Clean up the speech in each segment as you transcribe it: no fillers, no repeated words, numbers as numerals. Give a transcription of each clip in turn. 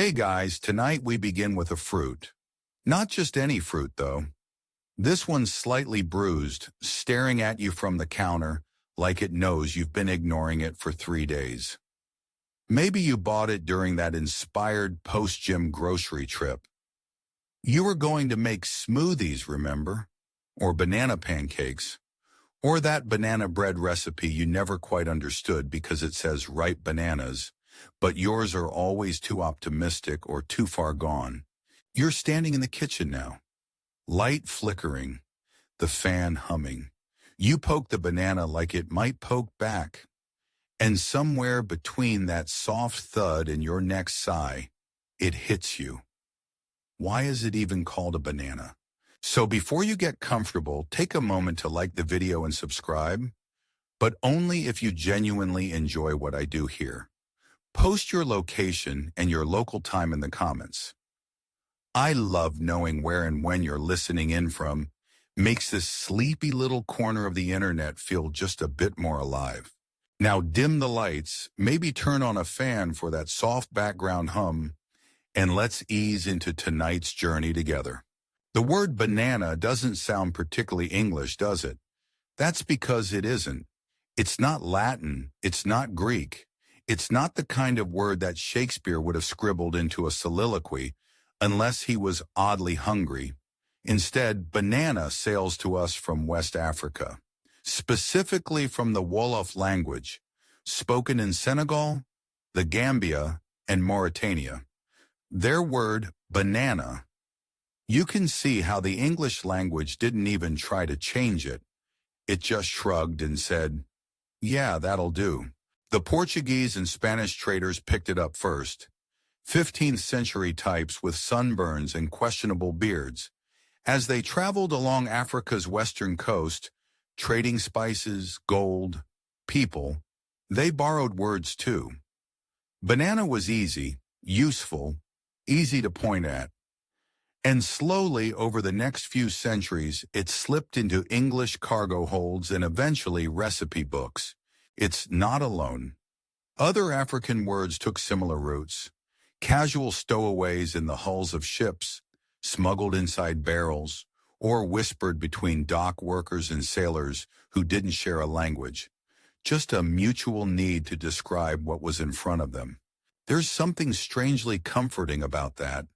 Hey guys, tonight we begin with a fruit. Not just any fruit though. This one's slightly bruised, staring at you from the counter like it knows you've been ignoring it for 3 days. Maybe you bought it during that inspired post-gym grocery trip. You were going to make smoothies, remember? Or banana pancakes. Or that banana bread recipe you never quite understood because it says ripe bananas, but yours are always too optimistic or too far gone. You're standing in the kitchen now. Light flickering, the fan humming. You poke the banana like it might poke back. And somewhere between that soft thud and your next sigh, it hits you. Why is it even called a banana? So before you get comfortable, take a moment to like the video and subscribe, but only if you genuinely enjoy what I do here. Post your location and your local time in the comments. I love knowing where and when you're listening in from. Makes this sleepy little corner of the internet feel just a bit more alive. Now dim the lights, maybe turn on a fan for that soft background hum, and let's ease into tonight's journey together. The word banana doesn't sound particularly English, does it? That's because it isn't. It's not Latin, it's not Greek. It's not the kind of word that Shakespeare would have scribbled into a soliloquy unless he was oddly hungry. Instead, banana sails to us from West Africa, specifically from the Wolof language, spoken in Senegal, the Gambia, and Mauritania. Their word, banana, you can see how the English language didn't even try to change it. It just shrugged and said, yeah, that'll do. The Portuguese and Spanish traders picked it up first. 15th century types with sunburns and questionable beards. As they traveled along Africa's western coast, trading spices, gold, people, they borrowed words too. Banana was easy, useful, easy to point at. And slowly, over the next few centuries, it slipped into English cargo holds and eventually recipe books. It's not alone. Other African words took similar routes. Casual stowaways in the hulls of ships, smuggled inside barrels, or whispered between dock workers and sailors who didn't share a language. Just a mutual need to describe what was in front of them. There's something strangely comforting about that.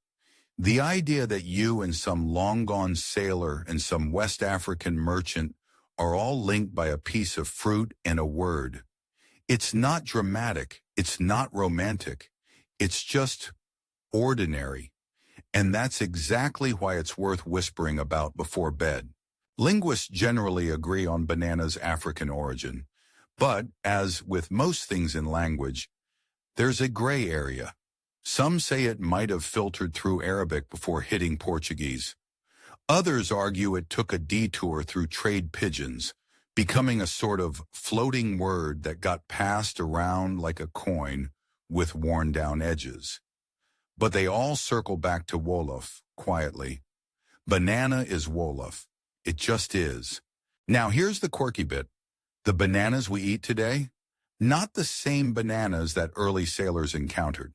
The idea that you and some long-gone sailor and some West African merchant are all linked by a piece of fruit and a word. It's not dramatic, it's not romantic, it's just ordinary. And that's exactly why it's worth whispering about before bed. Linguists generally agree on banana's African origin, but as with most things in language, there's a gray area. Some say it might have filtered through Arabic before hitting Portuguese. Others argue it took a detour through trade pigeons, becoming a sort of floating word that got passed around like a coin with worn-down edges. But they all circle back to Wolof, quietly. Banana is Wolof. It just is. Now here's the quirky bit. The bananas we eat today, not the same bananas that early sailors encountered.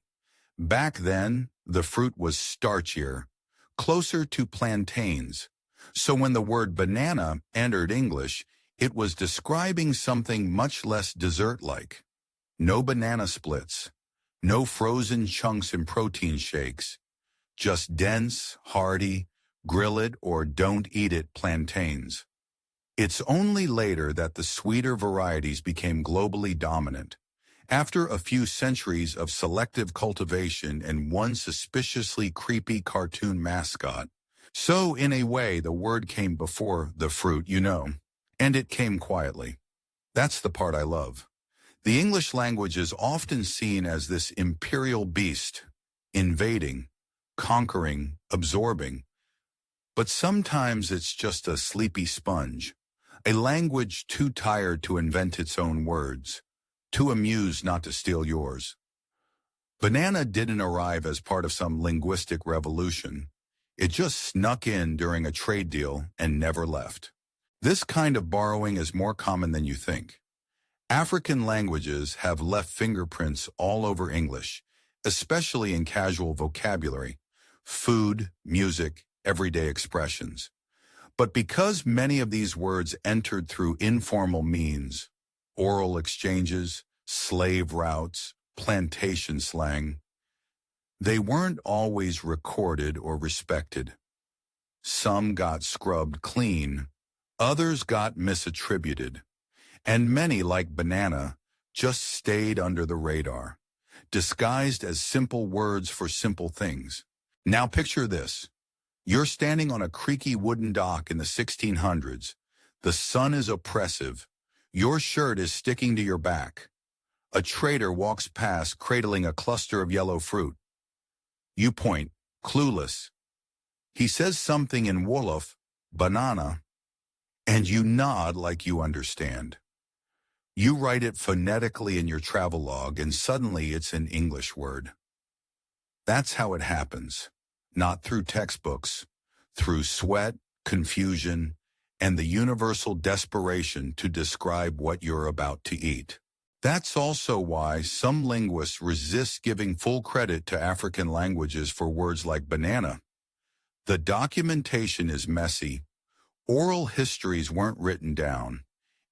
Back then, the fruit was starchier, closer to plantains. So when the word banana entered English, it was describing something much less dessert-like. No banana splits, no frozen chunks in protein shakes, just dense, hearty, grill it or don't eat it plantains. It's only later that the sweeter varieties became globally dominant. After a few centuries of selective cultivation and one suspiciously creepy cartoon mascot. So, in a way, the word came before the fruit, you know. And it came quietly. That's the part I love. The English language is often seen as this imperial beast, invading, conquering, absorbing. But sometimes it's just a sleepy sponge, a language too tired to invent its own words. Too amused not to steal yours. Banana didn't arrive as part of some linguistic revolution. It just snuck in during a trade deal and never left. This kind of borrowing is more common than you think. African languages have left fingerprints all over English, especially in casual vocabulary, food, music, everyday expressions. But because many of these words entered through informal means, oral exchanges, slave routes, plantation slang, they weren't always recorded or respected. Some got scrubbed clean, others got misattributed, and many, like banana, just stayed under the radar, disguised as simple words for simple things. Now picture this. You're standing on a creaky wooden dock in the 1600s. The sun is oppressive. Your shirt is sticking to your back. A trader walks past cradling a cluster of yellow fruit. You point, clueless. He says something in Wolof, banana, and you nod like you understand. You write it phonetically in your travel log, and suddenly it's an English word. That's how it happens, not through textbooks, through sweat, confusion, and the universal desperation to describe what you're about to eat. That's also why some linguists resist giving full credit to African languages for words like banana. The documentation is messy, oral histories weren't written down,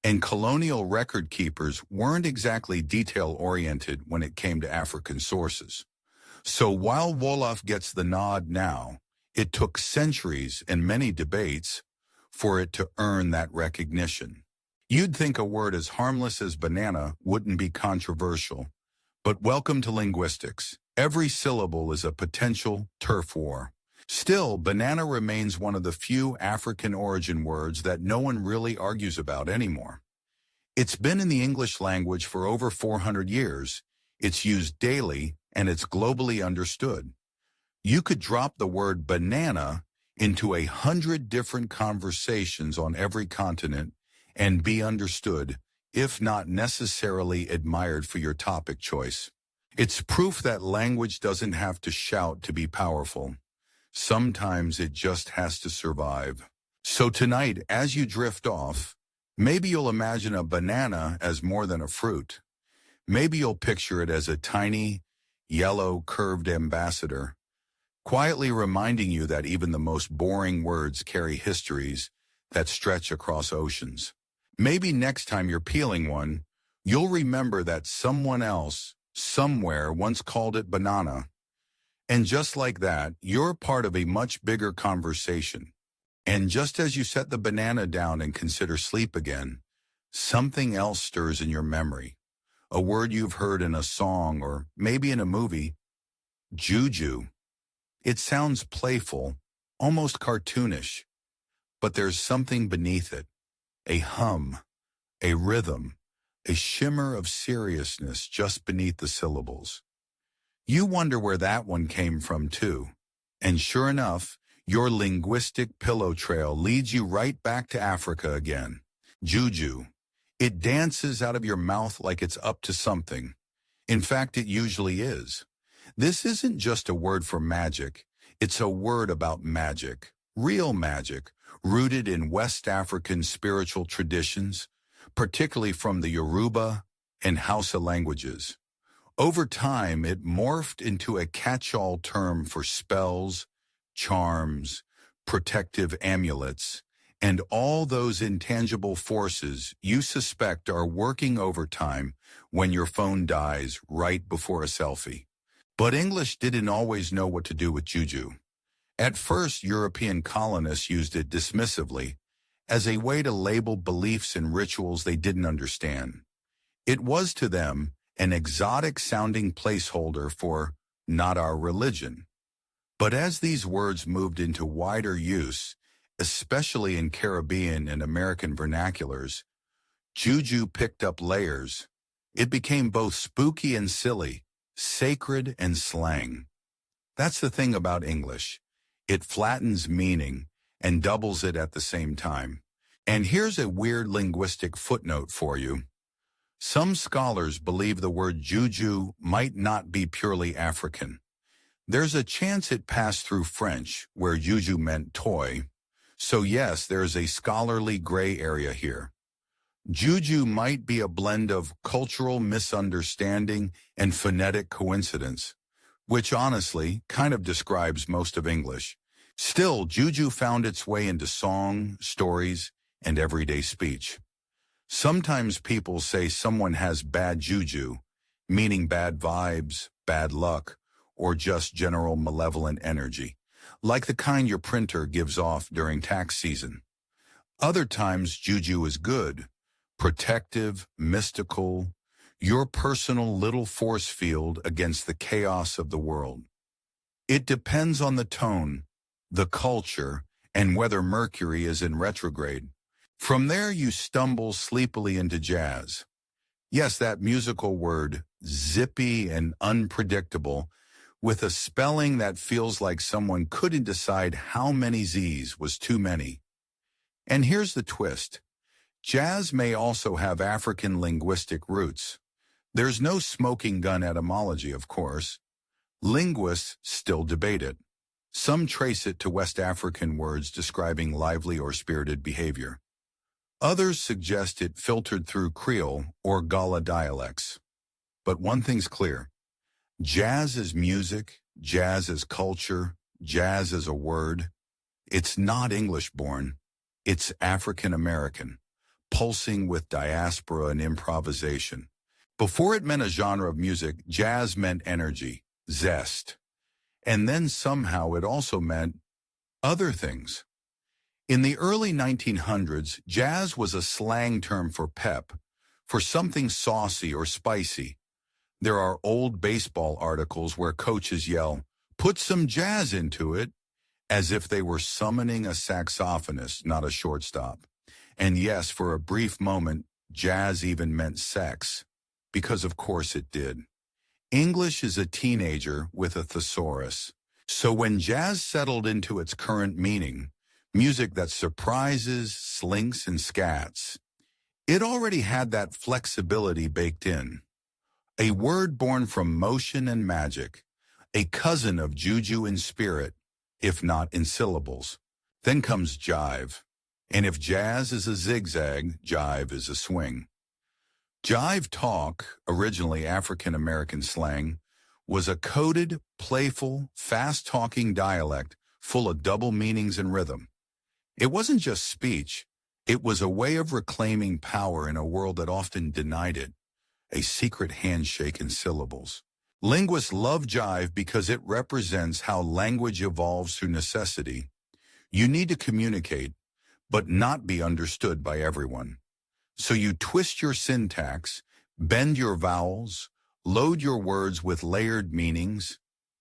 and colonial record keepers weren't exactly detail-oriented when it came to African sources. So while Wolof gets the nod now, it took centuries and many debates for it to earn that recognition. You'd think a word as harmless as banana wouldn't be controversial, but welcome to linguistics. Every syllable is a potential turf war. Still, banana remains one of the few African origin words that no one really argues about anymore. It's been in the English language for over 400 years, it's used daily, and it's globally understood. You could drop the word banana into 100 different conversations on every continent and be understood, if not necessarily admired for your topic choice. It's proof that language doesn't have to shout to be powerful. Sometimes it just has to survive. So tonight, as you drift off, maybe you'll imagine a banana as more than a fruit. Maybe you'll picture it as a tiny, yellow, curved ambassador, quietly reminding you that even the most boring words carry histories that stretch across oceans. Maybe next time you're peeling one, you'll remember that someone else, somewhere, once called it banana. And just like that, you're part of a much bigger conversation. And just as you set the banana down and consider sleep again, something else stirs in your memory. A word you've heard in a song or maybe in a movie. Juju. It sounds playful, almost cartoonish, but there's something beneath it. A hum, a rhythm, a shimmer of seriousness just beneath the syllables. You wonder where that one came from too. And sure enough, your linguistic pillow trail leads you right back to Africa again. Juju. It dances out of your mouth like it's up to something. In fact, it usually is. This isn't just a word for magic. It's a word about magic, real magic, rooted in West African spiritual traditions, particularly from the Yoruba and Hausa languages. Over time, it morphed into a catch-all term for spells, charms, protective amulets, and all those intangible forces you suspect are working overtime when your phone dies right before a selfie. But English didn't always know what to do with juju. At first, European colonists used it dismissively, as a way to label beliefs and rituals they didn't understand. It was to them an exotic-sounding placeholder for not our religion. But as these words moved into wider use, especially in Caribbean and American vernaculars, juju picked up layers. It became both spooky and silly, sacred and slang. That's the thing about English. It flattens meaning and doubles it at the same time. And here's a weird linguistic footnote for you. Some scholars believe the word juju might not be purely African. There's a chance it passed through French, where juju meant toy. So yes, there's a scholarly gray area here. Juju might be a blend of cultural misunderstanding and phonetic coincidence. which honestly kind of describes most of English. Still, juju found its way into song, stories, and everyday speech. Sometimes people say someone has bad juju, meaning bad vibes, bad luck, or just general malevolent energy, like the kind your printer gives off during tax season. Other times, juju is good, protective, mystical, your personal little force field against the chaos of the world. It depends on the tone, the culture, and whether Mercury is in retrograde. From there you stumble sleepily into jazz. Yes, that musical word, zippy and unpredictable, with a spelling that feels like someone couldn't decide how many Z's was too many. And here's the twist. Jazz may also have African linguistic roots. There's no smoking gun etymology, of course. Linguists still debate it. Some trace it to West African words describing lively or spirited behavior. Others suggest it filtered through Creole or Gala dialects. But one thing's clear. Jazz is music, jazz is culture, jazz is a word. It's not English-born. It's African-American, pulsing with diaspora and improvisation. Before it meant a genre of music, jazz meant energy, zest. And then somehow it also meant other things. In the early 1900s, jazz was a slang term for pep, for something saucy or spicy. There are old baseball articles where coaches yell, "Put some jazz into it," as if they were summoning a saxophonist, not a shortstop. And yes, for a brief moment, jazz even meant sex, because of course it did. English is a teenager with a thesaurus. So when jazz settled into its current meaning, music that surprises, slinks, and scats, it already had that flexibility baked in. A word born from motion and magic, a cousin of juju in spirit, if not in syllables. Then comes jive. And if jazz is a zigzag, jive is a swing. Jive talk, originally African-American slang, was a coded, playful, fast-talking dialect full of double meanings and rhythm. It wasn't just speech, it was a way of reclaiming power in a world that often denied it, a secret handshake in syllables. Linguists love jive because it represents how language evolves through necessity. You need to communicate, but not be understood by everyone. So you twist your syntax, bend your vowels, load your words with layered meanings.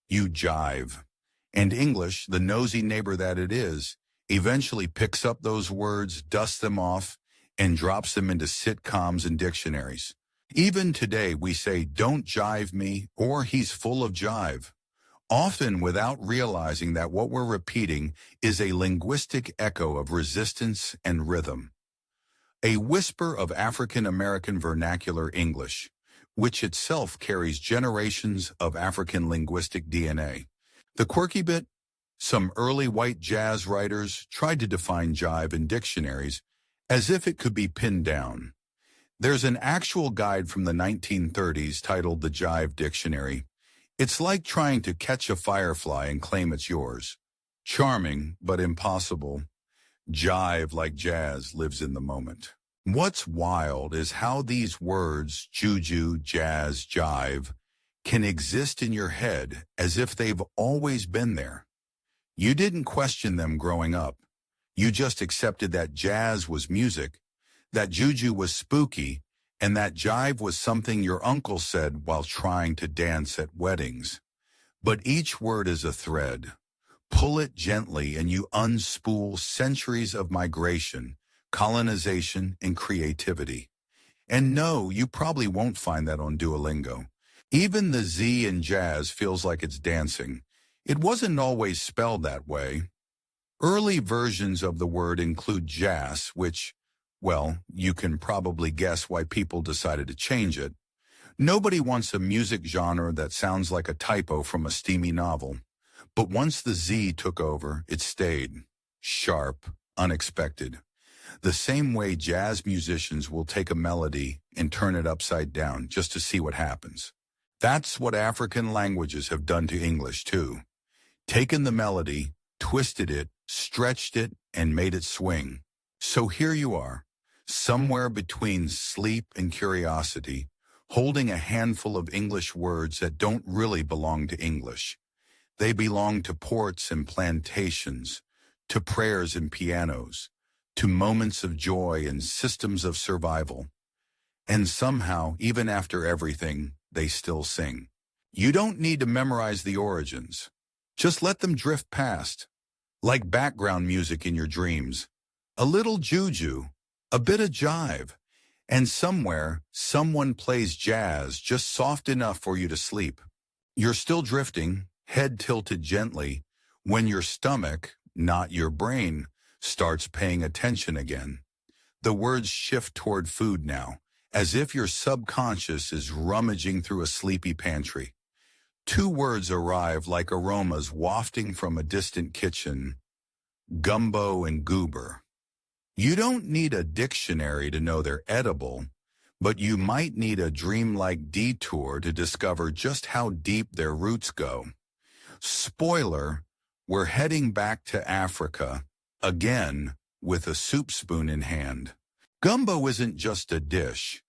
You jive. And English, the nosy neighbor that it is, eventually picks up those words, dusts them off, and drops them into sitcoms and dictionaries. Even today we say, "Don't jive me," or "He's full of jive," often without realizing that what we're repeating is a linguistic echo of resistance and rhythm. A whisper of African-American vernacular English, which itself carries generations of African linguistic DNA. The quirky bit? Some early white jazz writers tried to define jive in dictionaries as if it could be pinned down. There's an actual guide from the 1930s titled The Jive Dictionary. It's like trying to catch a firefly and claim it's yours. Charming, but impossible. Jive, like jazz, lives in the moment. What's wild is how these words, juju, jazz, jive, can exist in your head as if they've always been there. You didn't question them growing up. You just accepted that jazz was music, that juju was spooky, and that jive was something your uncle said while trying to dance at weddings. But each word is a thread. Pull it gently and you unspool centuries of migration, colonization, and creativity. And no, you probably won't find that on Duolingo. Even the Z in jazz feels like it's dancing. It wasn't always spelled that way. Early versions of the word include jazz, which, well, you can probably guess why people decided to change it. Nobody wants a music genre that sounds like a typo from a steamy novel. But once the Z took over, it stayed. Sharp, unexpected. The same way jazz musicians will take a melody and turn it upside down just to see what happens. That's what African languages have done to English too. Taken the melody, twisted it, stretched it, and made it swing. So here you are, somewhere between sleep and curiosity, holding a handful of English words that don't really belong to English. They belong to ports and plantations, to prayers and pianos, to moments of joy and systems of survival. And somehow, even after everything, they still sing. You don't need to memorize the origins. Just let them drift past, like background music in your dreams. A little juju, a bit of jive, and somewhere, someone plays jazz just soft enough for you to sleep. You're still drifting, head tilted gently, when your stomach, not your brain, starts paying attention again. The words shift toward food now, as if your subconscious is rummaging through a sleepy pantry. Two words arrive like aromas wafting from a distant kitchen: gumbo and goober. You don't need a dictionary to know they're edible, but you might need a dreamlike detour to discover just how deep their roots go. Spoiler, we're heading back to Africa, again, with a soup spoon in hand. Gumbo isn't just a dish.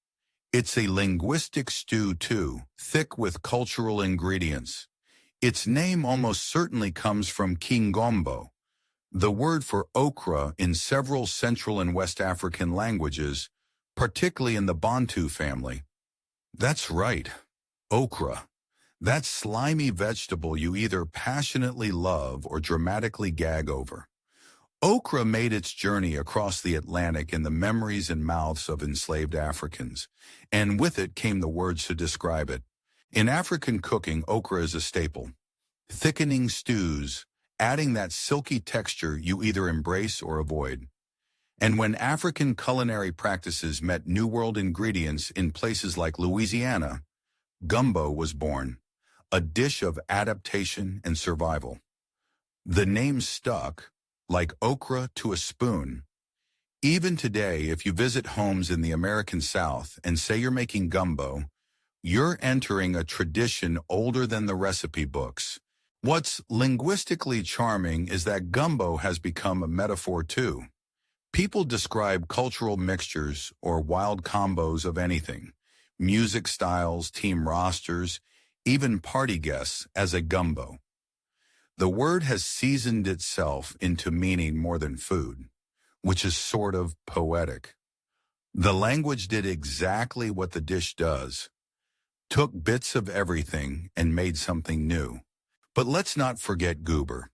It's a linguistic stew too, thick with cultural ingredients. Its name almost certainly comes from kingombo, the word for okra in several Central and West African languages, particularly in the Bantu family. That's right, okra. That slimy vegetable you either passionately love or dramatically gag over. Okra made its journey across the Atlantic in the memories and mouths of enslaved Africans, and with it came the words to describe it. In African cooking, okra is a staple. Thickening stews, adding that silky texture you either embrace or avoid. And when African culinary practices met New World ingredients in places like Louisiana, gumbo was born, a dish of adaptation and survival. The name stuck, like okra to a spoon. Even today, if you visit homes in the American South and say you're making gumbo, you're entering a tradition older than the recipe books. What's linguistically charming is that gumbo has become a metaphor too. People describe cultural mixtures or wild combos of anything, music styles, team rosters, even party guests as a gumbo. The word has seasoned itself into meaning more than food, which is sort of poetic. The language did exactly what the dish does, took bits of everything and made something new. But let's not forget goober,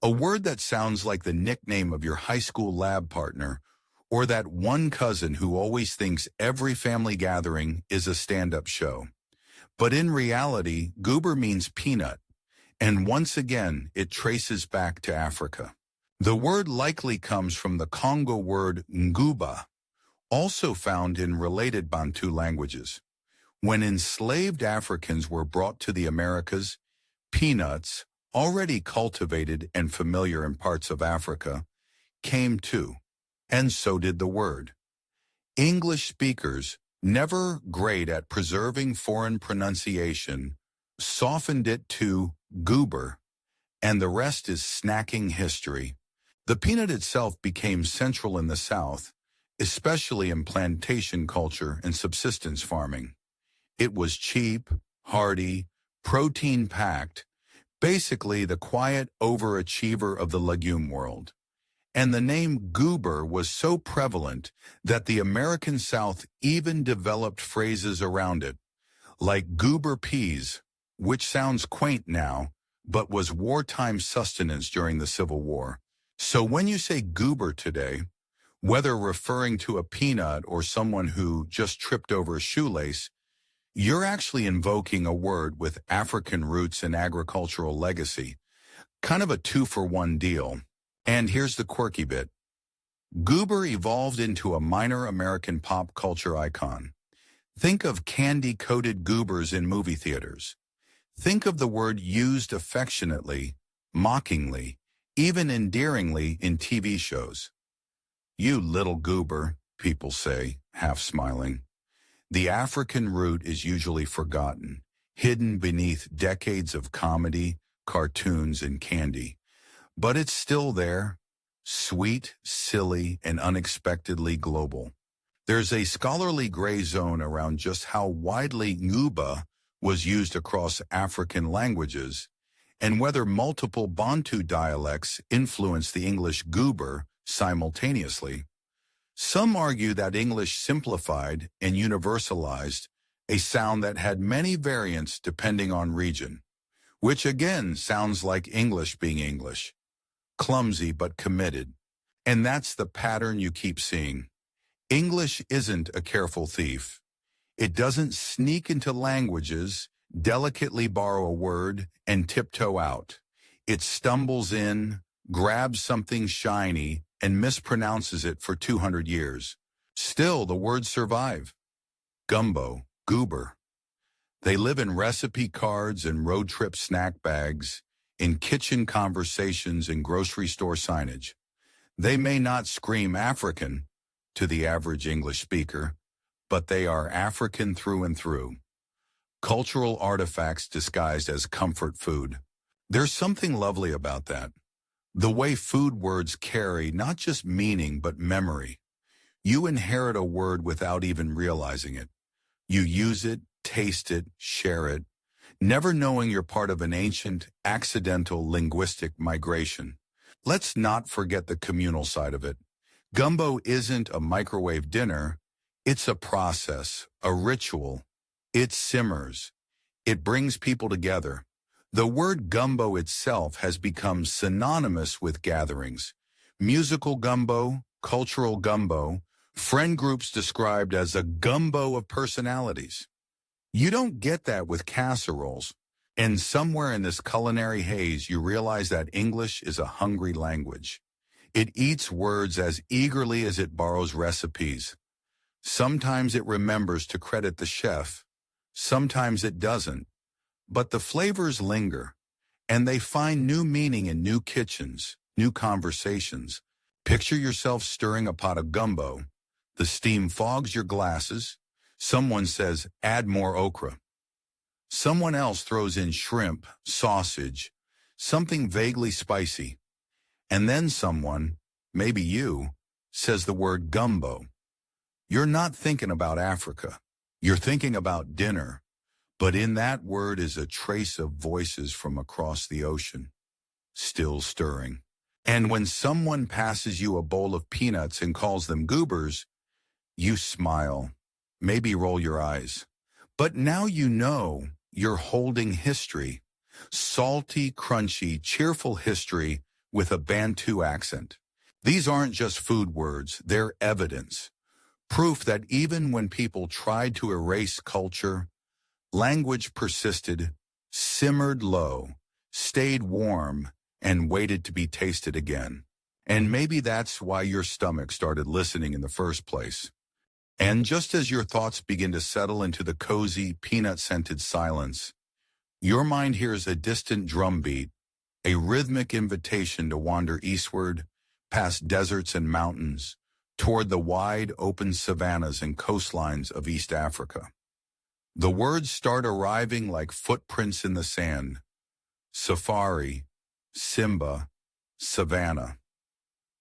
a word that sounds like the nickname of your high school lab partner, or that one cousin who always thinks every family gathering is a stand-up show. But in reality, goober means peanut. And once again, it traces back to Africa. The word likely comes from the Congo word nguba, also found in related Bantu languages. When enslaved Africans were brought to the Americas, peanuts, already cultivated and familiar in parts of Africa, came too, and so did the word. English speakers, never great at preserving foreign pronunciation, softened it to goober, and the rest is snacking history. The peanut itself became central in the South, especially in plantation culture and subsistence farming. It was cheap, hearty, protein-packed, basically the quiet overachiever of the legume world. And the name goober was so prevalent that the American South even developed phrases around it, like goober peas, which sounds quaint now, but was wartime sustenance during the Civil War. So when you say goober today, whether referring to a peanut or someone who just tripped over a shoelace, you're actually invoking a word with African roots and agricultural legacy, kind of a two-for-one deal. And here's the quirky bit. Goober evolved into a minor American pop culture icon. Think of candy-coated goobers in movie theaters. Think of the word used affectionately, mockingly, even endearingly in TV shows. You little goober, people say, half smiling. The African root is usually forgotten, hidden beneath decades of comedy, cartoons, and candy. But it's still there, sweet, silly, and unexpectedly global. There's a scholarly gray zone around just how widely nguba was used across African languages, and whether multiple Bantu dialects influenced the English goober simultaneously. Some argue that English simplified and universalized a sound that had many variants depending on region, which again sounds like English being English, clumsy but committed. And that's the pattern you keep seeing. English isn't a careful thief. It doesn't sneak into languages, delicately borrow a word, and tiptoe out. It stumbles in, grabs something shiny, and mispronounces it for 200 years. Still, the words survive. Gumbo, goober. They live in recipe cards and road trip snack bags, in kitchen conversations and grocery store signage. They may not scream African to the average English speaker, but they are African through and through. Cultural artifacts disguised as comfort food. There's something lovely about that. The way food words carry not just meaning but memory. You inherit a word without even realizing it. You use it, taste it, share it, never knowing you're part of an ancient, accidental linguistic migration. Let's not forget the communal side of it. Gumbo isn't a microwave dinner. It's a process, a ritual. It simmers. It brings people together. The word gumbo itself has become synonymous with gatherings. Musical gumbo, cultural gumbo, friend groups described as a gumbo of personalities. You don't get that with casseroles. And somewhere in this culinary haze, you realize that English is a hungry language. It eats words as eagerly as it borrows recipes. Sometimes it remembers to credit the chef. Sometimes it doesn't. But the flavors linger, and they find new meaning in new kitchens, new conversations. Picture yourself stirring a pot of gumbo. The steam fogs your glasses. Someone says, add more okra. Someone else throws in shrimp, sausage, something vaguely spicy. And then someone, maybe you, says the word gumbo. You're not thinking about Africa. You're thinking about dinner. But in that word is a trace of voices from across the ocean, still stirring. And when someone passes you a bowl of peanuts and calls them goobers, you smile, maybe roll your eyes. But now you know you're holding history, salty, crunchy, cheerful history with a Bantu accent. These aren't just food words, they're evidence. Proof that even when people tried to erase culture, language persisted, simmered low, stayed warm, and waited to be tasted again. And maybe that's why your stomach started listening in the first place. And just as your thoughts begin to settle into the cozy, peanut-scented silence, your mind hears a distant drumbeat, a rhythmic invitation to wander eastward, past deserts and mountains, toward the wide, open savannas and coastlines of East Africa. The words start arriving like footprints in the sand. Safari, Simba, Savannah.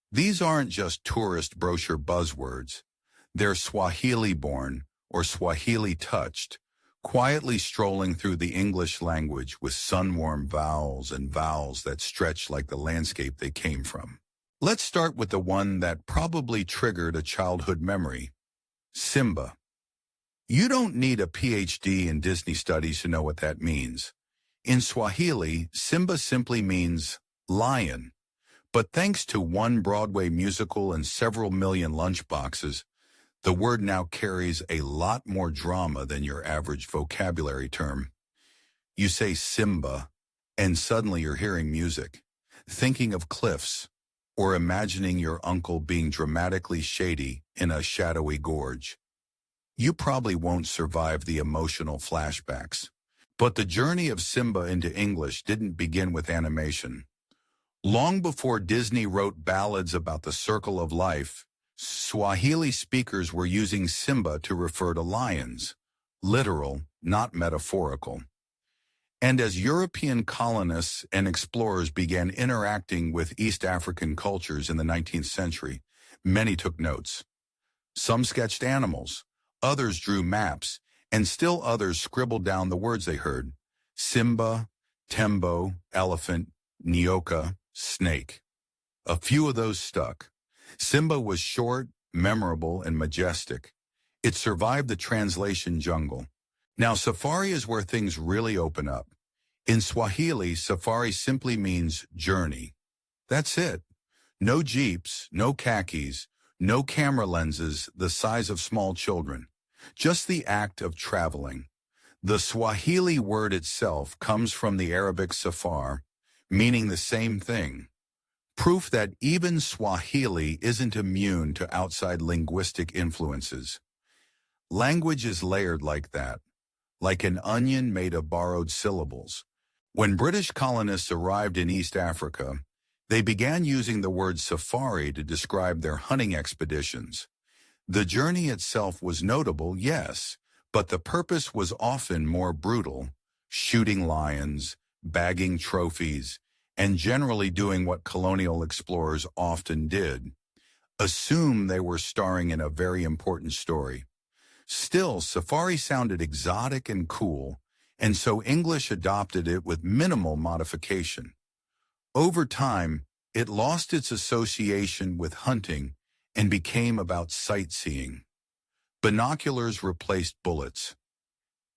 These aren't just tourist brochure buzzwords. They're Swahili-born or Swahili-touched, quietly strolling through the English language with sun-warm vowels and vowels that stretch like the landscape they came from. Let's start with the one that probably triggered a childhood memory, Simba. You don't need a PhD in Disney studies to know what that means. In Swahili, Simba simply means lion. But thanks to one Broadway musical and several million lunchboxes, the word now carries a lot more drama than your average vocabulary term. You say Simba, and suddenly you're hearing music, thinking of cliffs, or imagining your uncle being dramatically shady in a shadowy gorge. You probably won't survive the emotional flashbacks. But the journey of Simba into English didn't begin with animation. Long before Disney wrote ballads about the circle of life, Swahili speakers were using Simba to refer to lions, literal, not metaphorical. And as European colonists and explorers began interacting with East African cultures in the 19th century, many took notes. Some sketched animals, others drew maps, and still others scribbled down the words they heard. Simba, tembo, elephant, nyoka, snake. A few of those stuck. Simba was short, memorable, and majestic. It survived the translation jungle. Now, safari is where things really open up. In Swahili, safari simply means journey. That's it. No jeeps, no khakis, no camera lenses the size of small children. Just the act of traveling. The Swahili word itself comes from the Arabic safar, meaning the same thing. Proof that even Swahili isn't immune to outside linguistic influences. Language is layered like that, like an onion made of borrowed syllables. When British colonists arrived in East Africa, they began using the word safari to describe their hunting expeditions. The journey itself was notable, yes, but the purpose was often more brutal, shooting lions, bagging trophies, and generally doing what colonial explorers often did, assume they were starring in a very important story. Still, safari sounded exotic and cool, and so English adopted it with minimal modification. Over time, it lost its association with hunting and became about sightseeing. Binoculars replaced bullets.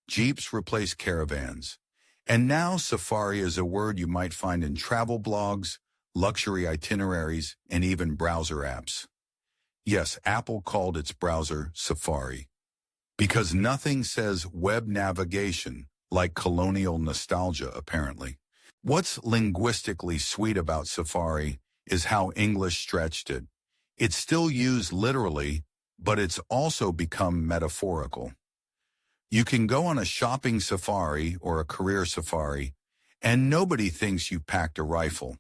Jeeps replaced caravans. And now safari is a word you might find in travel blogs, luxury itineraries, and even browser apps. Yes, Apple called its browser Safari. Because nothing says web navigation like colonial nostalgia, apparently. What's linguistically sweet about Safari is how English stretched it. It's still used literally, but it's also become metaphorical. You can go on a shopping safari or a career safari, and nobody thinks you packed a rifle.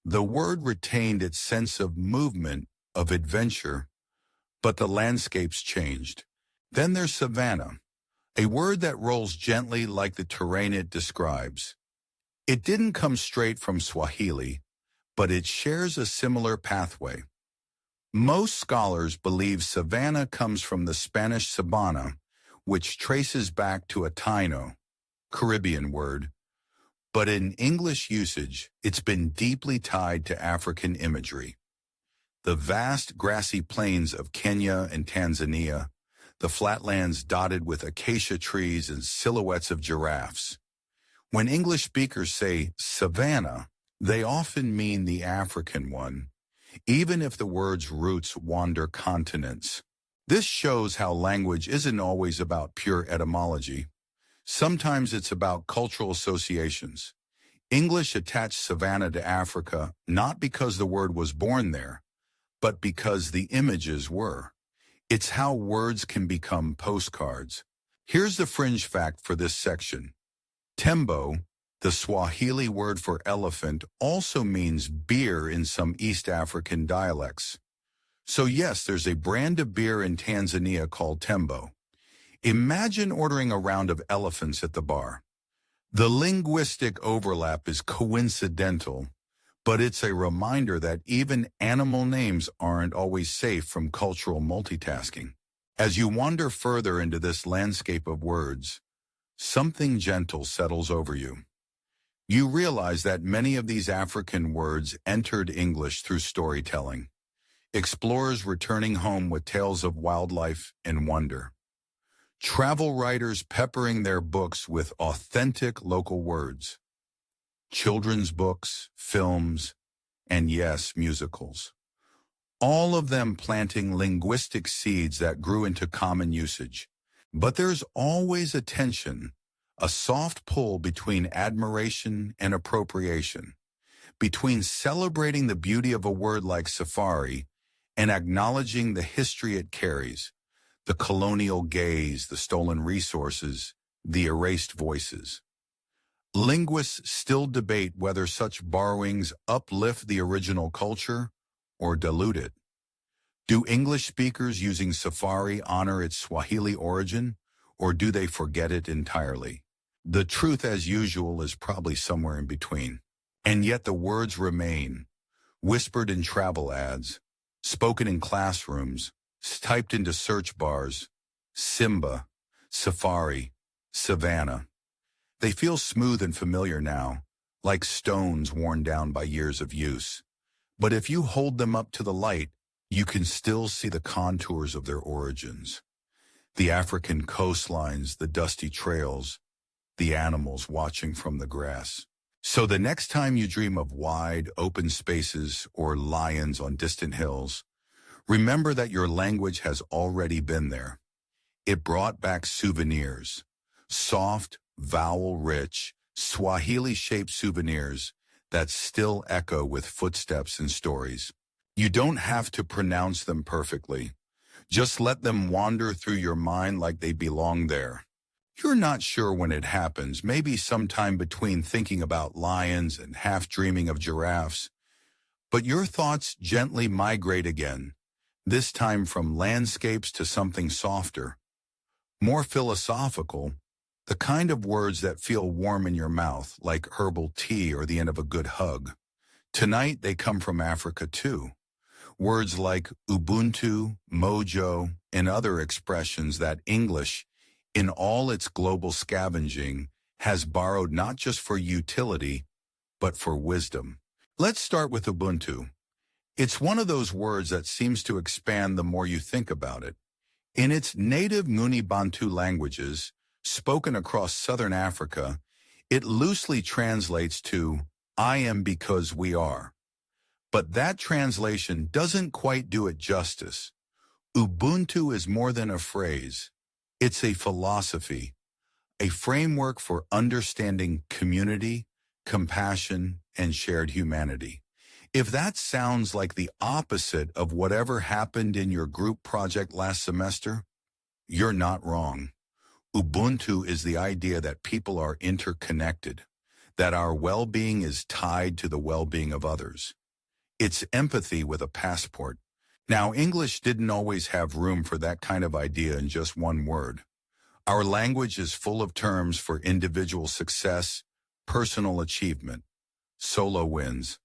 The word retained its sense of movement, of adventure, but the landscapes changed. Then there's savanna, a word that rolls gently like the terrain it describes. It didn't come straight from Swahili, but it shares a similar pathway. Most scholars believe savanna comes from the Spanish sabana, which traces back to a Taino, Caribbean word, but in English usage, it's been deeply tied to African imagery. The vast grassy plains of Kenya and Tanzania, the flatlands dotted with acacia trees and silhouettes of giraffes. When English speakers say savanna, they often mean the African one, even if the word's roots wander continents. This shows how language isn't always about pure etymology. Sometimes it's about cultural associations. English attached savanna to Africa not because the word was born there, but because the images were. It's how words can become postcards. Here's the fringe fact for this section. Tembo, the Swahili word for elephant, also means beer in some East African dialects. So yes, there's a brand of beer in Tanzania called Tembo. Imagine ordering a round of elephants at the bar. The linguistic overlap is coincidental, but it's a reminder that even animal names aren't always safe from cultural multitasking. As you wander further into this landscape of words, something gentle settles over you. You realize that many of these African words entered English through storytelling. Explorers returning home with tales of wildlife and wonder. Travel writers peppering their books with authentic local words. Children's books, films, and yes, musicals. All of them planting linguistic seeds that grew into common usage. But there's always a tension, a soft pull between admiration and appropriation, between celebrating the beauty of a word like safari and acknowledging the history it carries, the colonial gaze, the stolen resources, the erased voices. Linguists still debate whether such borrowings uplift the original culture or dilute it. Do English speakers using Safari honor its Swahili origin, or do they forget it entirely? The truth, as usual, is probably somewhere in between. And yet the words remain, whispered in travel ads, spoken in classrooms, typed into search bars, Simba, Safari, Savannah. They feel smooth and familiar now, like stones worn down by years of use. But if you hold them up to the light, you can still see the contours of their origins. The African coastlines, the dusty trails, the animals watching from the grass. So the next time you dream of wide, open spaces or lions on distant hills, remember that your language has already been there. It brought back souvenirs, soft, vowel-rich, Swahili-shaped souvenirs that still echo with footsteps and stories. You don't have to pronounce them perfectly. Just let them wander through your mind like they belong there. You're not sure when it happens, maybe sometime between thinking about lions and half dreaming of giraffes. But your thoughts gently migrate again, this time from landscapes to something softer, more philosophical, the kind of words that feel warm in your mouth, like herbal tea or the end of a good hug. Tonight they come from Africa too. Words like ubuntu, mojo, and other expressions that English, in all its global scavenging, has borrowed not just for utility, but for wisdom. Let's start with ubuntu. It's one of those words that seems to expand the more you think about it. In its native Nguni Bantu languages, spoken across southern Africa, it loosely translates to, I am because we are. But that translation doesn't quite do it justice. Ubuntu is more than a phrase. It's a philosophy, a framework for understanding community, compassion, and shared humanity. If that sounds like the opposite of whatever happened in your group project last semester, you're not wrong. Ubuntu is the idea that people are interconnected, that our well-being is tied to the well-being of others. It's empathy with a passport. Now, English didn't always have room for that kind of idea in just one word. Our language is full of terms for individual success, personal achievement, solo wins.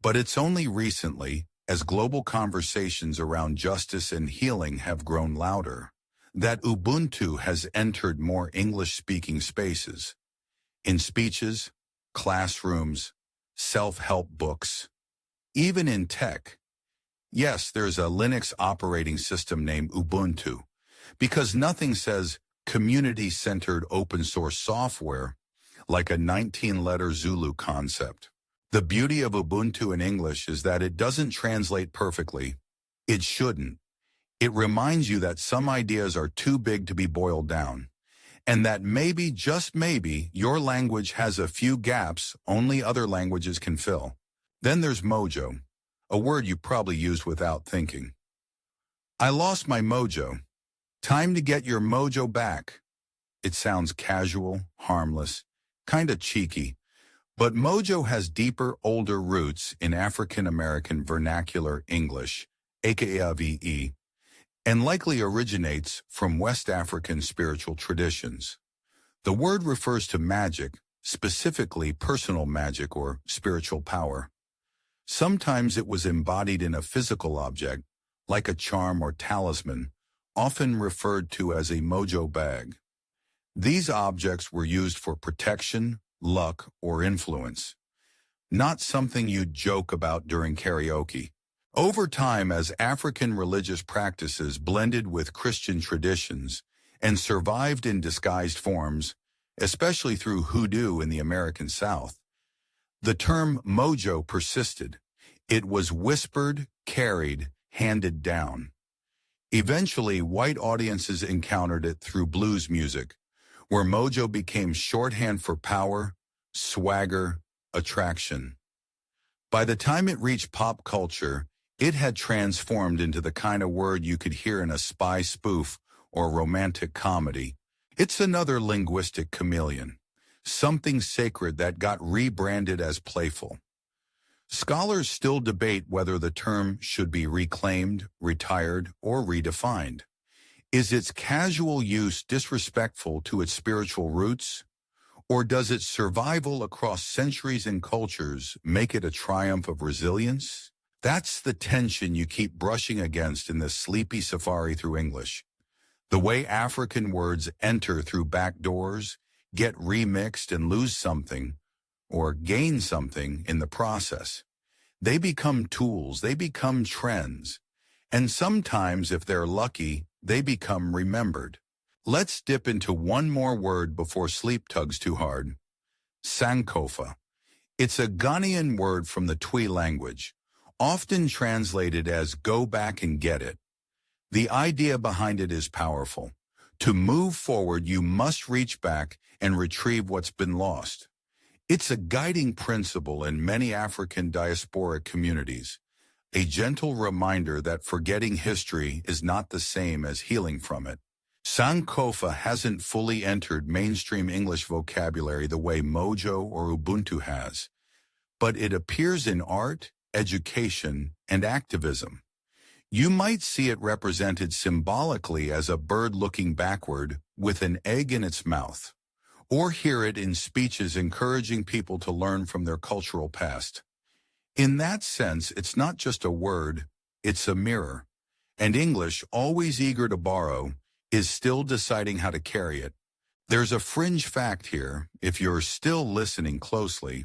But it's only recently, as global conversations around justice and healing have grown louder, that Ubuntu has entered more English-speaking spaces. In speeches, classrooms, self-help books, even in tech. Yes, there's a Linux operating system named Ubuntu, because nothing says community-centered open-source software like a 19-letter Zulu concept. The beauty of Ubuntu in English is that it doesn't translate perfectly. It shouldn't. It reminds you that some ideas are too big to be boiled down, and that maybe, just maybe, your language has a few gaps only other languages can fill. Then there's mojo, a word you probably use without thinking. I lost my mojo. Time to get your mojo back. It sounds casual, harmless, kinda cheeky, but mojo has deeper, older roots in African American vernacular English, aka, and likely originates from West African spiritual traditions. The word refers to magic, specifically personal magic or spiritual power. Sometimes it was embodied in a physical object, like a charm or talisman, often referred to as a mojo bag. These objects were used for protection, luck, or influence, not something you'd joke about during karaoke. Over time, as African religious practices blended with Christian traditions and survived in disguised forms, especially through hoodoo in the American South, the term mojo persisted. It was whispered, carried, handed down. Eventually, white audiences encountered it through blues music, where mojo became shorthand for power, swagger, attraction. By the time it reached pop culture, it had transformed into the kind of word you could hear in a spy spoof or romantic comedy. It's another linguistic chameleon, something sacred that got rebranded as playful. Scholars still debate whether the term should be reclaimed, retired, or redefined. Is its casual use disrespectful to its spiritual roots? Or does its survival across centuries and cultures make it a triumph of resilience? That's the tension you keep brushing against in this sleepy safari through English. The way African words enter through back doors, get remixed and lose something, or gain something in the process. They become tools, they become trends, and sometimes, if they're lucky, they become remembered. Let's dip into one more word before sleep tugs too hard. Sankofa. It's a Ghanaian word from the Twi language, often translated as go back and get it. The idea behind it is powerful. To move forward, you must reach back and retrieve what's been lost. It's a guiding principle in many African diasporic communities, a gentle reminder that forgetting history is not the same as healing from it. Sankofa hasn't fully entered mainstream English vocabulary the way mojo or ubuntu has, but it appears in art, education, and activism. You might see it represented symbolically as a bird looking backward with an egg in its mouth, or hear it in speeches encouraging people to learn from their cultural past. In that sense, it's not just a word, it's a mirror. And English, always eager to borrow, is still deciding how to carry it. There's a fringe fact here, if you're still listening closely.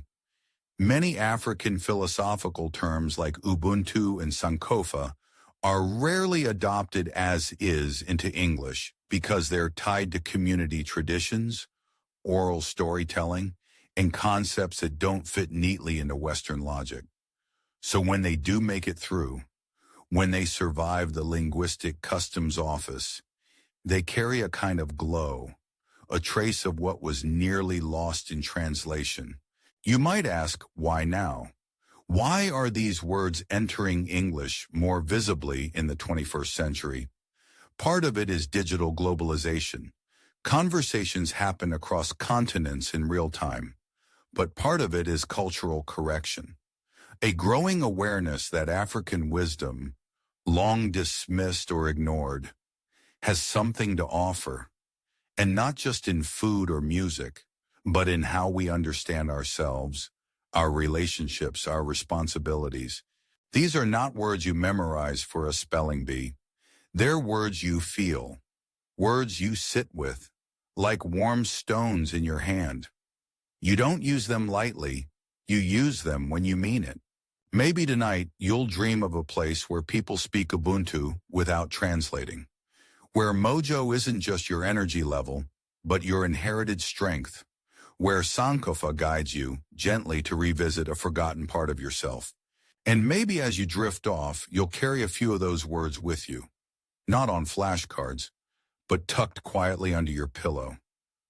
Many African philosophical terms like ubuntu and sankofa are rarely adopted as is into English because they're tied to community traditions, oral storytelling, and concepts that don't fit neatly into Western logic. So when they do make it through, when they survive the linguistic customs office, they carry a kind of glow, a trace of what was nearly lost in translation. You might ask, why now? Why are these words entering English more visibly in the 21st century? Part of it is digital globalization. Conversations happen across continents in real time. But part of it is cultural correction. A growing awareness that African wisdom, long dismissed or ignored, has something to offer, and not just in food or music, but in how we understand ourselves, our relationships, our responsibilities. These are not words you memorize for a spelling bee. They're words you feel, words you sit with, like warm stones in your hand. You don't use them lightly, you use them when you mean it. Maybe tonight you'll dream of a place where people speak Ubuntu without translating, where mojo isn't just your energy level, but your inherited strength, where Sankofa guides you gently to revisit a forgotten part of yourself. And maybe as you drift off, you'll carry a few of those words with you, not on flashcards, but tucked quietly under your pillow,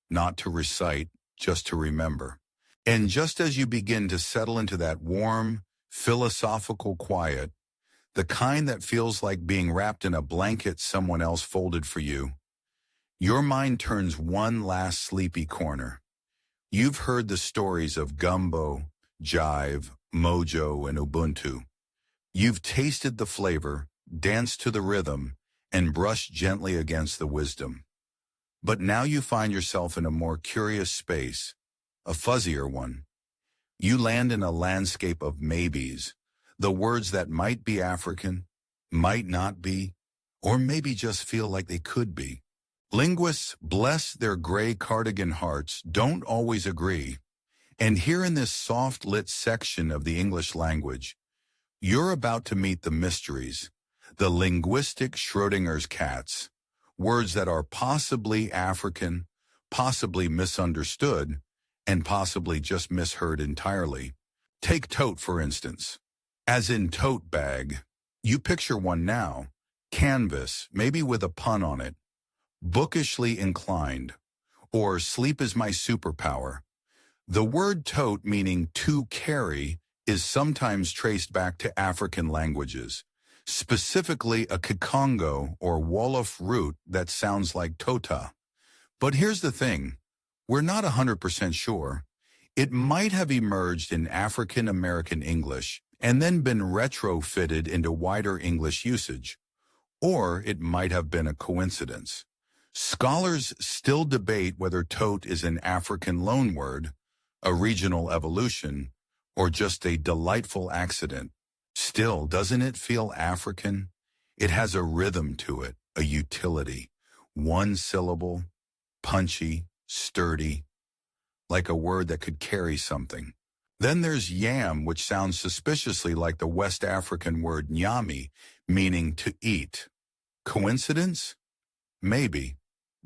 not to recite, just to remember. And just as you begin to settle into that warm, philosophical quiet, the kind that feels like being wrapped in a blanket someone else folded for you, your mind turns one last sleepy corner. You've heard the stories of gumbo, jive, mojo, and ubuntu. You've tasted the flavor, danced to the rhythm, and brushed gently against the wisdom. But now you find yourself in a more curious space, a fuzzier one. You land in a landscape of maybes, the words that might be African, might not be, or maybe just feel like they could be. Linguists, bless their gray cardigan hearts, don't always agree. And here in this soft-lit section of the English language, you're about to meet the mysteries, the linguistic Schrodinger's cats, words that are possibly African, possibly misunderstood, and possibly just misheard entirely. Take tote, for instance. As in tote bag, you picture one now, canvas, maybe with a pun on it, bookishly inclined, or sleep is my superpower. The word tote, meaning to carry, is sometimes traced back to African languages, specifically a Kikongo or Wolof root that sounds like tota. But here's the thing, we're not 100% sure. It might have emerged in African American English and then been retrofitted into wider English usage, or it might have been a coincidence. Scholars still debate whether tote is an African loanword, a regional evolution, or just a delightful accident. Still, doesn't it feel African? It has a rhythm to it, a utility. One syllable, punchy, sturdy, like a word that could carry something. Then there's yam, which sounds suspiciously like the West African word nyami, meaning to eat. Coincidence? Maybe.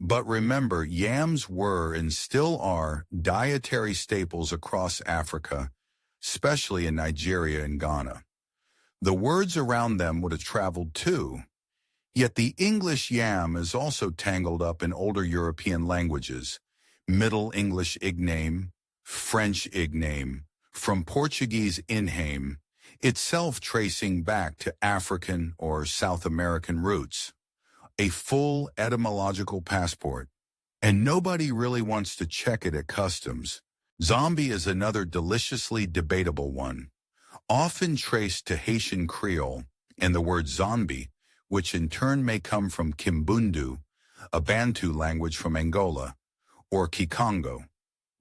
But remember, yams were and still are dietary staples across Africa, especially in Nigeria and Ghana. The words around them would have traveled too. Yet the English yam is also tangled up in older European languages, Middle English igname, French igname, from Portuguese inhame, itself tracing back to African or South American roots. A full etymological passport. And nobody really wants to check it at customs. Zombie is another deliciously debatable one, often traced to Haitian Creole, and the word zombie, which in turn may come from Kimbundu, a Bantu language from Angola, or Kikongo.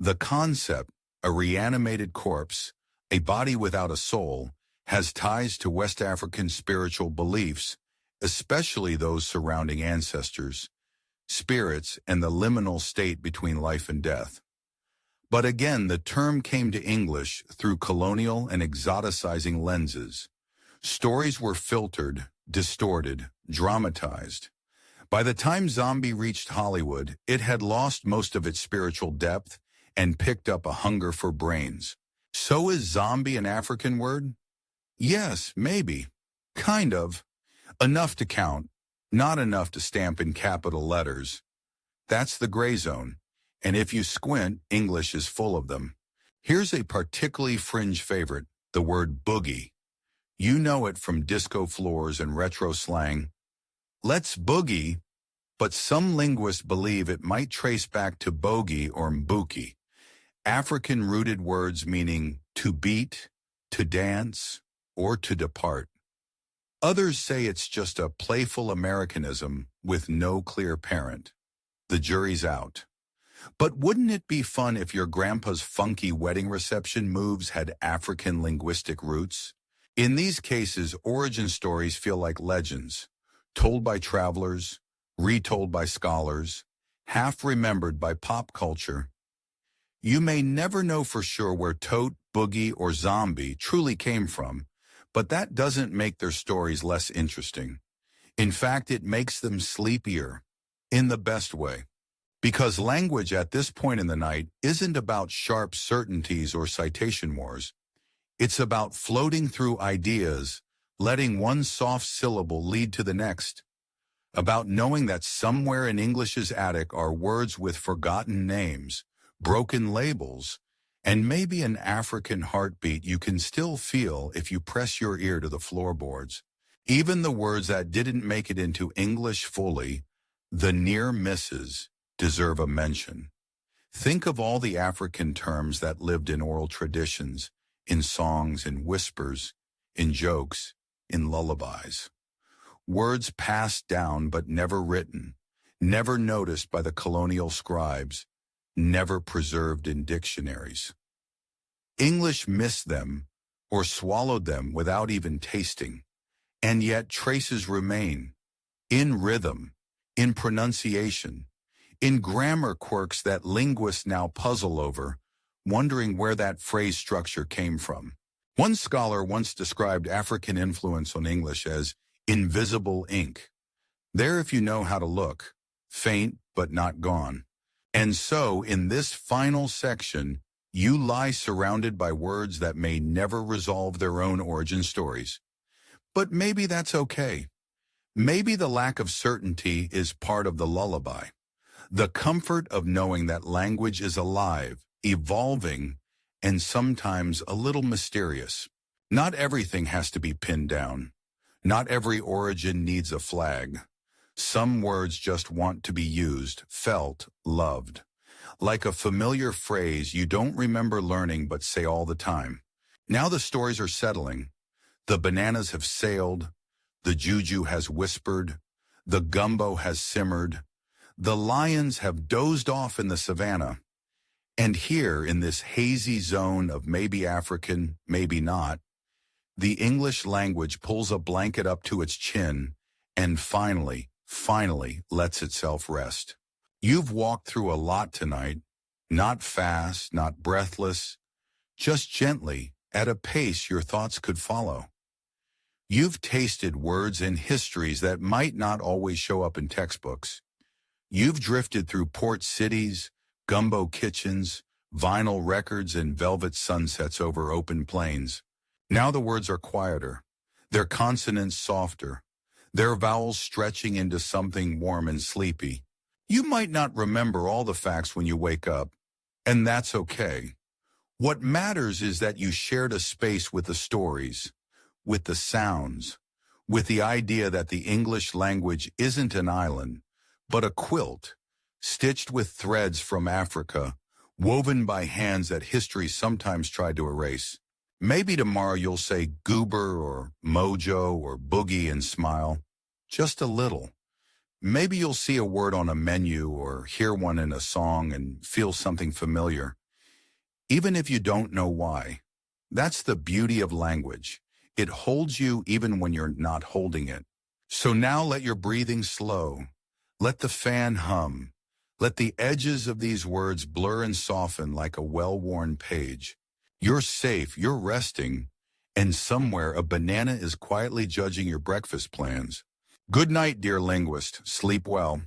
The concept, a reanimated corpse, a body without a soul, has ties to West African spiritual beliefs, especially those surrounding ancestors, spirits, and the liminal state between life and death. But again, the term came to English through colonial and exoticizing lenses. Stories were filtered, distorted, dramatized. By the time zombie reached Hollywood, it had lost most of its spiritual depth and picked up a hunger for brains. So is zombie an African word? Yes, maybe. Kind of. Enough to count, not enough to stamp in capital letters. That's the gray zone, and if you squint, English is full of them. Here's a particularly fringe favorite, the word boogie. You know it from disco floors and retro slang. Let's boogie, but some linguists believe it might trace back to bogey or mbuki, African-rooted words meaning to beat, to dance, or to depart. Others say it's just a playful Americanism with no clear parent. The jury's out. But wouldn't it be fun if your grandpa's funky wedding reception moves had African linguistic roots? In these cases, origin stories feel like legends, told by travelers, retold by scholars, half remembered by pop culture. You may never know for sure where tote, boogie, or zombie truly came from, but that doesn't make their stories less interesting. In fact, it makes them sleepier, in the best way. Because language at this point in the night isn't about sharp certainties or citation wars. It's about floating through ideas, letting one soft syllable lead to the next. About knowing that somewhere in English's attic are words with forgotten names, broken labels, and maybe an African heartbeat you can still feel if you press your ear to the floorboards. Even the words that didn't make it into English fully, the near misses, deserve a mention. Think of all the African terms that lived in oral traditions, in songs, in whispers, in jokes, in lullabies. Words passed down but never written, never noticed by the colonial scribes, never preserved in dictionaries. English missed them or swallowed them without even tasting, and yet traces remain, in rhythm, in pronunciation, in grammar quirks that linguists now puzzle over, wondering where that phrase structure came from. One scholar once described African influence on English as invisible ink. There if you know how to look, faint but not gone. And so, in this final section, you lie surrounded by words that may never resolve their own origin stories. But maybe that's okay. Maybe the lack of certainty is part of the lullaby. The comfort of knowing that language is alive, evolving, and sometimes a little mysterious. Not everything has to be pinned down. Not every origin needs a flag. Some words just want to be used, felt, loved. Like a familiar phrase you don't remember learning but say all the time. Now the stories are settling. The bananas have sailed. The juju has whispered. The gumbo has simmered. The lions have dozed off in the savannah, and here in this hazy zone of maybe African, maybe not, the English language pulls a blanket up to its chin and finally lets itself rest. You've walked through a lot tonight, not fast, not breathless, just gently, at a pace your thoughts could follow. You've tasted words and histories that might not always show up in textbooks. You've drifted through port cities, gumbo kitchens, vinyl records, and velvet sunsets over open plains. Now the words are quieter, their consonants softer, their vowels stretching into something warm and sleepy. You might not remember all the facts when you wake up, and that's okay. What matters is that you shared a space with the stories, with the sounds, with the idea that the English language isn't an island, but a quilt, stitched with threads from Africa, woven by hands that history sometimes tried to erase. Maybe tomorrow you'll say goober or mojo or boogie and smile, just a little. Maybe you'll see a word on a menu or hear one in a song and feel something familiar, even if you don't know why. That's the beauty of language. It holds you even when you're not holding it. So now let your breathing slow. Let the fan hum. Let the edges of these words blur and soften like a well-worn page. You're safe, you're resting, and somewhere a banana is quietly judging your breakfast plans. Good night, dear linguist. Sleep well.